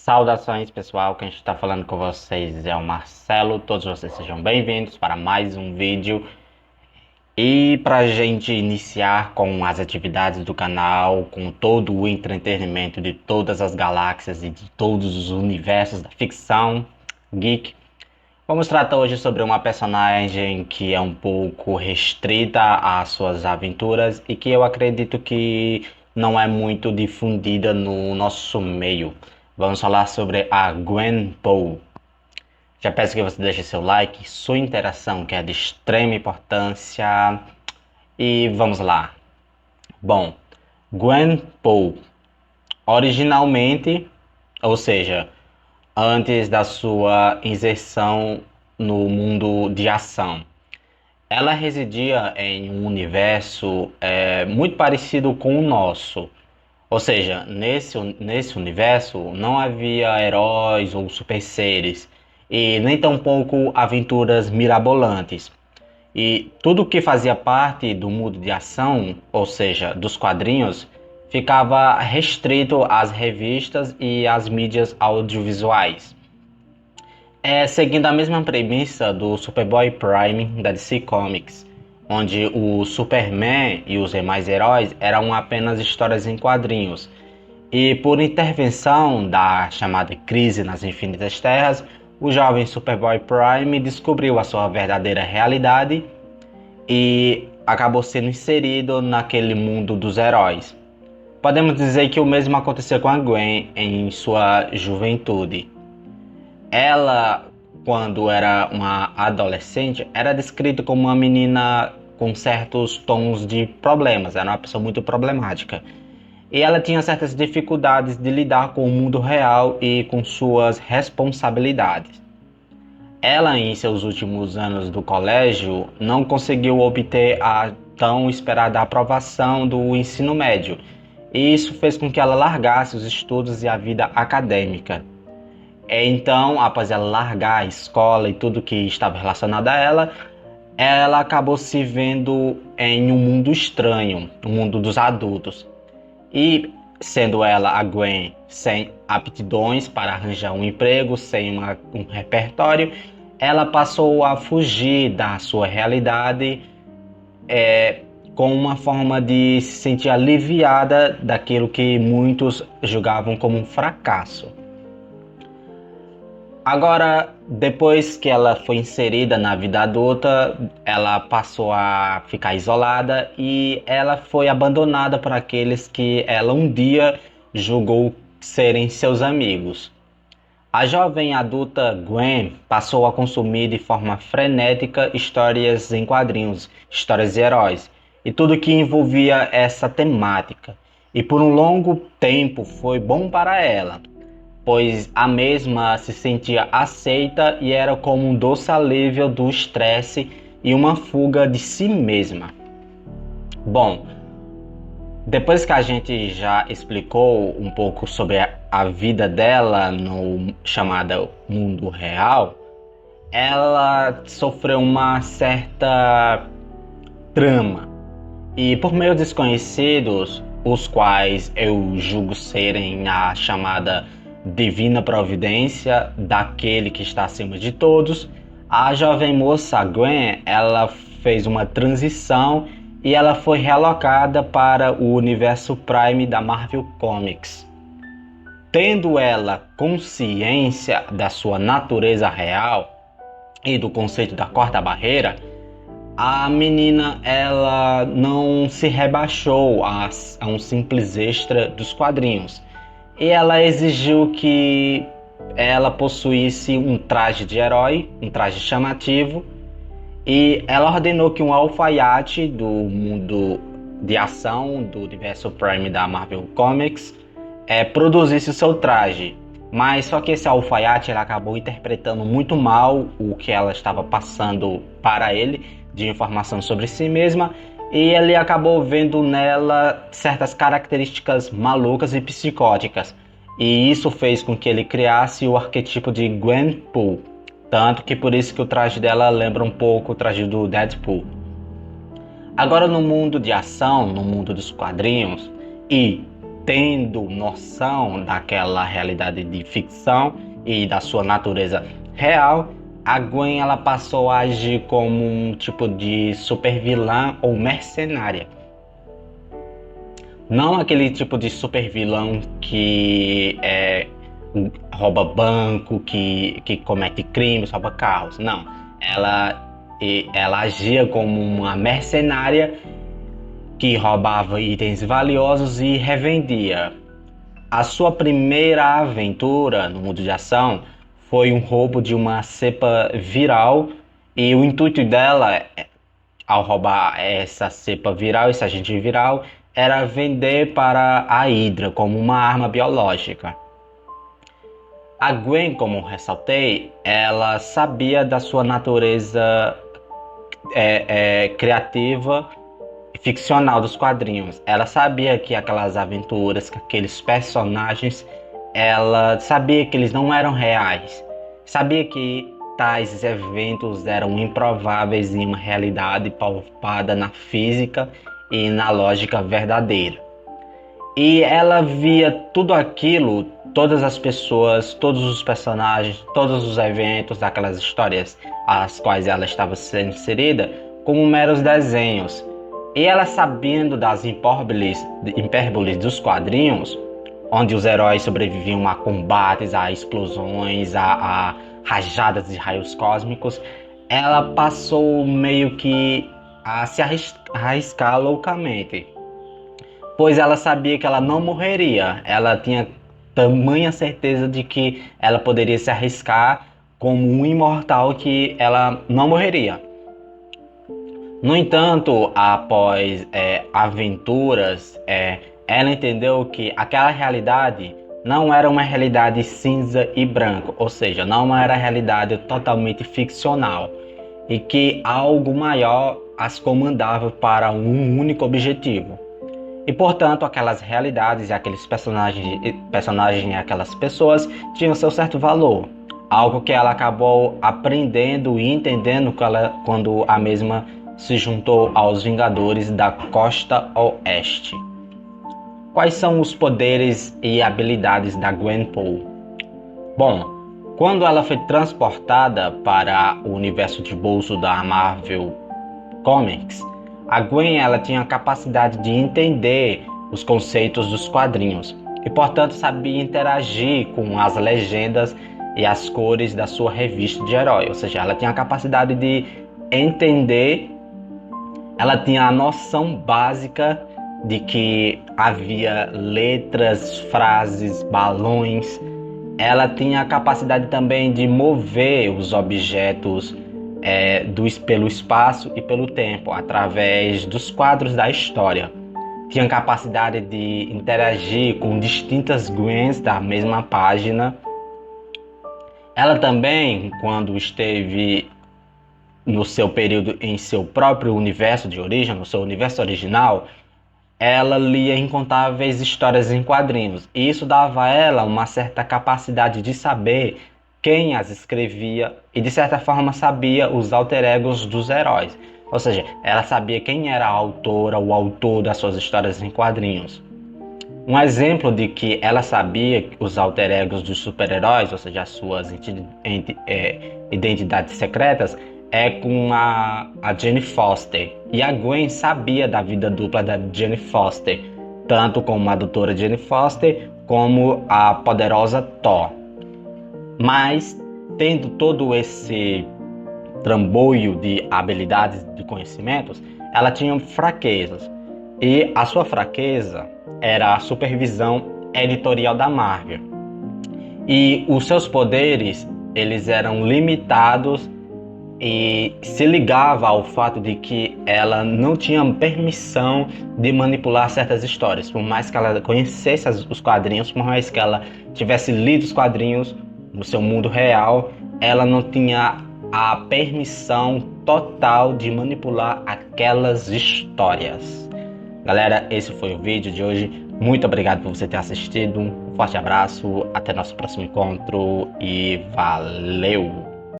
Saudações pessoal, quem está falando com vocês é o Marcelo, todos vocês sejam bem-vindos para mais um vídeo. E para a gente iniciar com as atividades do canal, com todo o entretenimento de todas as galáxias e de todos os universos da ficção geek, vamos tratar hoje sobre uma personagem que é um pouco restrita às suas aventuras e que eu acredito que não é muito difundida no nosso meio. Vamos falar sobre a Gwenpool. Já peço que você deixe seu like, sua interação, que é de extrema importância. E vamos lá. Bom, Gwenpool, originalmente, ou seja, antes da sua inserção no mundo de ação, ela residia em um universo muito parecido com o nosso. Ou seja, nesse universo não havia heróis ou super seres, e nem tampouco aventuras mirabolantes. E tudo que fazia parte do mundo de ação, ou seja, dos quadrinhos, ficava restrito às revistas e às mídias audiovisuais. Seguindo a mesma premissa do Superboy Prime da DC Comics, onde o Superman e os demais heróis eram apenas histórias em quadrinhos. E por intervenção da chamada Crise nas Infinitas Terras, o jovem Superboy Prime descobriu a sua verdadeira realidade e acabou sendo inserido naquele mundo dos heróis. Podemos dizer que o mesmo aconteceu com a Gwen em sua juventude. Ela, quando era uma adolescente, era descrita como uma menina com certos tons de problemas, era uma pessoa muito problemática. E ela tinha certas dificuldades de lidar com o mundo real e com suas responsabilidades. Ela, em seus últimos anos do colégio, não conseguiu obter a tão esperada aprovação do ensino médio, e isso fez com que ela largasse os estudos e a vida acadêmica. Então, após ela largar a escola e tudo que estava relacionado a ela acabou se vendo em um mundo estranho, um mundo dos adultos. E sendo ela, a Gwen, sem aptidões para arranjar um emprego, sem um repertório, ela passou a fugir da sua realidade com uma forma de se sentir aliviada daquilo que muitos julgavam como um fracasso. Agora, depois que ela foi inserida na vida adulta, ela passou a ficar isolada e ela foi abandonada por aqueles que ela um dia julgou serem seus amigos. A jovem adulta Gwen passou a consumir de forma frenética histórias em quadrinhos, histórias de heróis e tudo que envolvia essa temática. E por um longo tempo foi bom para ela, pois a mesma se sentia aceita e era como um doce alívio do estresse e uma fuga de si mesma. Bom, depois que a gente já explicou um pouco sobre a vida dela no chamado mundo real, ela sofreu uma certa trama. E por meios desconhecidos, os quais eu julgo serem a chamada divina providência daquele que está acima de todos, a jovem moça Gwen, ela fez uma transição e ela foi relocada para o universo Prime da Marvel Comics. Tendo ela consciência da sua natureza real e do conceito da quarta barreira, a menina ela não se rebaixou a um simples extra dos quadrinhos. E ela exigiu que ela possuísse um traje de herói, um traje chamativo, e ela ordenou que um alfaiate do mundo de ação do universo Prime da Marvel Comics produzisse o seu traje. Mas só que esse alfaiate ela acabou interpretando muito mal o que ela estava passando para ele de informação sobre si mesma, e ele acabou vendo nela certas características malucas e psicóticas. E isso fez com que ele criasse o arquetipo de Gwenpool. Tanto que por isso que o traje dela lembra um pouco o traje do Deadpool. Agora no mundo de ação, no mundo dos quadrinhos, e tendo noção daquela realidade de ficção e da sua natureza real, a Gwen ela passou a agir como um tipo de super vilã ou mercenária. Não aquele tipo de super vilão que rouba banco, que comete crimes, rouba carros. Não. Ela agia como uma mercenária que roubava itens valiosos e revendia. A sua primeira aventura no mundo de ação foi um roubo de uma cepa viral e o intuito dela, ao roubar essa cepa viral, esse agente viral, era vender para a Hydra como uma arma biológica. A Gwen, como ressaltei, ela sabia da sua natureza criativa e ficcional dos quadrinhos. Ela sabia que aquelas aventuras, que aqueles personagens, ela sabia que eles não eram reais. Sabia que tais eventos eram improváveis em uma realidade palpada na física e na lógica verdadeira. E ela via tudo aquilo, todas as pessoas, todos os personagens, todos os eventos daquelas histórias às quais ela estava sendo inserida, como meros desenhos. E ela, sabendo das hipérboles dos quadrinhos, onde os heróis sobreviviam a combates, a explosões, a rajadas de raios cósmicos, ela passou meio que a se arriscar loucamente, pois ela sabia que ela não morreria. Ela tinha tamanha certeza de que ela poderia se arriscar como um imortal, que ela não morreria. No entanto, após aventuras, ela entendeu que aquela realidade não era uma realidade cinza e branco, ou seja, não era realidade totalmente ficcional, e que algo maior as comandava para um único objetivo. E, portanto, aquelas realidades e aqueles personagens e aquelas pessoas tinham seu certo valor. Algo que ela acabou aprendendo e entendendo quando a mesma se juntou aos Vingadores da Costa Oeste. Quais são os poderes e habilidades da Gwenpool? Bom, quando ela foi transportada para o universo de bolso da Marvel Comics, a Gwen ela tinha a capacidade de entender os conceitos dos quadrinhos e, portanto, sabia interagir com as legendas e as cores da sua revista de herói. Ou seja, ela tinha a capacidade de entender, ela tinha a noção básica de que havia letras, frases, balões. Ela tinha a capacidade também de mover os objetos pelo espaço e pelo tempo, através dos quadros da história. Tinha capacidade de interagir com distintas Gwens da mesma página. Ela também, quando esteve no seu período em seu próprio universo de origem, no seu universo original, ela lia incontáveis histórias em quadrinhos. E isso dava a ela uma certa capacidade de saber quem as escrevia e, de certa forma, sabia os alter egos dos heróis. Ou seja, ela sabia quem era a autora, o autor das suas histórias em quadrinhos. Um exemplo de que ela sabia os alter egos dos super-heróis, ou seja, as suas identidades secretas, é com a Jane Foster. E a Gwen sabia da vida dupla da Jane Foster, tanto como a doutora Jane Foster, como a poderosa Thor. Mas, tendo todo esse trambolho de habilidades, de conhecimentos, ela tinha fraquezas. E a sua fraqueza era a supervisão editorial da Marvel. E os seus poderes, eles eram limitados e se ligava ao fato de que ela não tinha permissão de manipular certas histórias. Por mais que ela conhecesse os quadrinhos, por mais que ela tivesse lido os quadrinhos no seu mundo real, ela não tinha a permissão total de manipular aquelas histórias. Galera, esse foi o vídeo de hoje. Muito obrigado por você ter assistido. Um forte abraço, até nosso próximo encontro e valeu!